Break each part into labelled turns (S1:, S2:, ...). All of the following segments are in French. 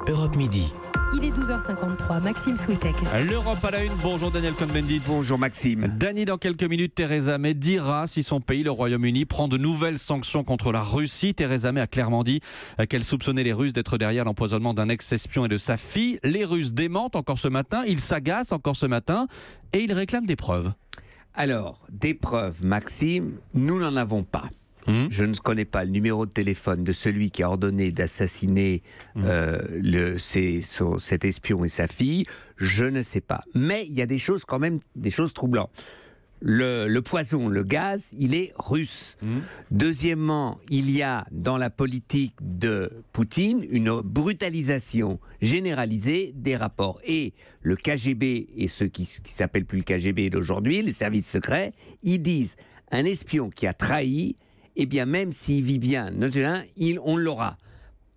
S1: Europe Midi.
S2: Il est 12h53, Maxime Switek.
S3: L'Europe à la une, bonjour Daniel Cohn-Bendit.
S4: Bonjour Maxime.
S3: Dany, dans quelques minutes, Theresa May dira si son pays, le Royaume-Uni, prend de nouvelles sanctions contre la Russie. Theresa May a clairement dit qu'elle soupçonnait les Russes d'être derrière l'empoisonnement d'un ex-espion et de sa fille. Les Russes démentent encore ce matin, ils s'agacent encore ce matin et ils réclament des preuves.
S4: Alors, des preuves, Maxime, nous n'en avons pas. Je ne connais pas le numéro de téléphone de celui qui a ordonné d'assassiner cet espion et sa fille. Je ne sais pas. Mais il y a des choses quand même, des choses troublantes. Le poison, le gaz, il est russe. Deuxièmement, il y a dans la politique de Poutine une brutalisation généralisée des rapports. Et le KGB et ceux qui s'appellent plus le KGB d'aujourd'hui, les services secrets, ils disent un espion qui a trahi, eh bien, même s'il vit bien, on l'aura.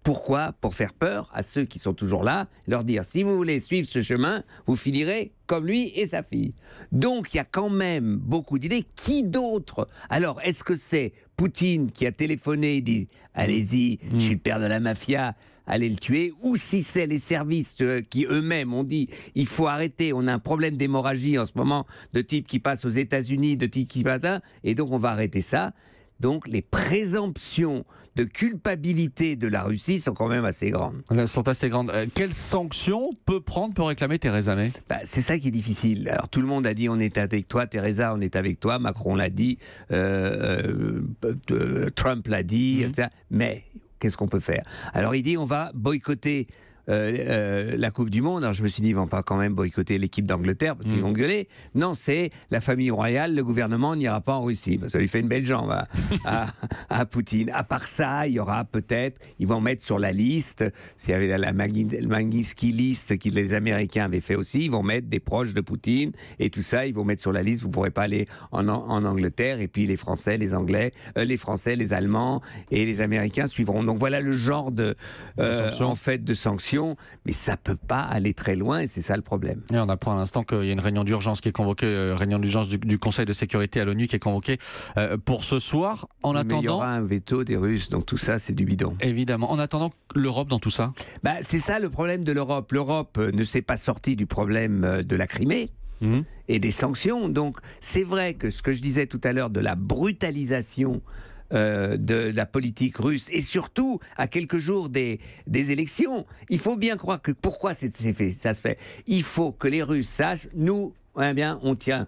S4: Pourquoi ? Pour faire peur à ceux qui sont toujours là, leur dire, si vous voulez suivre ce chemin, vous finirez comme lui et sa fille. Donc, il y a quand même beaucoup d'idées. Qui d'autre ? Alors, est-ce que c'est Poutine qui a téléphoné et dit, allez-y, je suis le père de la mafia, allez le tuer, ou si c'est les services qui eux-mêmes ont dit, il faut arrêter, on a un problème d'hémorragie en ce moment, de type qui passe aux États-Unis, de type qui passe là, et donc on va arrêter ça. Donc les présomptions de culpabilité de la Russie sont quand même assez grandes.
S3: Elles sont assez grandes. Quelles sanctions peut réclamer Theresa May ?
S4: C'est ça qui est difficile. Alors tout le monde a dit on est avec toi, Theresa, on est avec toi, Macron l'a dit, Trump l'a dit, etc. Mais qu'est-ce qu'on peut faire ? Alors il dit on va boycotter la Coupe du Monde. Alors je me suis dit, ils vont pas quand même boycotter l'équipe d'Angleterre parce qu'ils vont gueuler. Non, c'est la famille royale, le gouvernement n'ira pas en Russie. Ça lui fait une belle jambe à Poutine. À part ça, il y aura peut-être, ils vont mettre sur la liste, s'il y avait la Magnitsky list que les Américains avaient fait aussi, ils vont mettre des proches de Poutine et tout ça, ils vont mettre sur la liste, vous pourrez pas aller en Angleterre, et puis les Français, les Anglais, les Français, les Allemands et les Américains suivront. Donc voilà le genre de sanctions. Mais ça peut pas aller très loin et c'est ça le problème.
S3: Et on apprend à l'instant qu'il y a une réunion d'urgence qui est convoquée, réunion d'urgence du Conseil de sécurité à l'ONU qui est convoquée pour ce soir.
S4: Mais il y aura un veto des Russes, donc tout ça c'est du bidon.
S3: Évidemment. En attendant, l'Europe dans tout ça ?
S4: C'est ça le problème de l'Europe. L'Europe ne s'est pas sortie du problème de la Crimée et des sanctions. Donc c'est vrai que ce que je disais tout à l'heure de la brutalisation de la politique russe, et surtout à quelques jours des élections, il faut bien croire que pourquoi ça se fait. Il faut que les Russes sachent, nous, on tient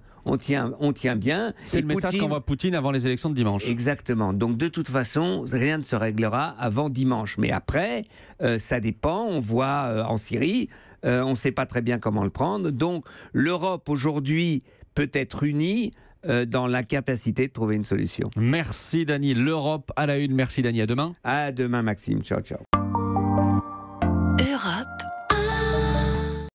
S4: bien.
S3: C'est le message qu'envoie Poutine avant les élections de dimanche.
S4: Exactement. Donc de toute façon, rien ne se réglera avant dimanche. Mais après, ça dépend. On voit en Syrie, on ne sait pas très bien comment le prendre. Donc l'Europe aujourd'hui peut être unie dans l'incapacité de trouver une solution.
S3: Merci Dany. L'Europe à la une. Merci Dany. À demain.
S4: À demain Maxime. Ciao, ciao.
S1: Europe.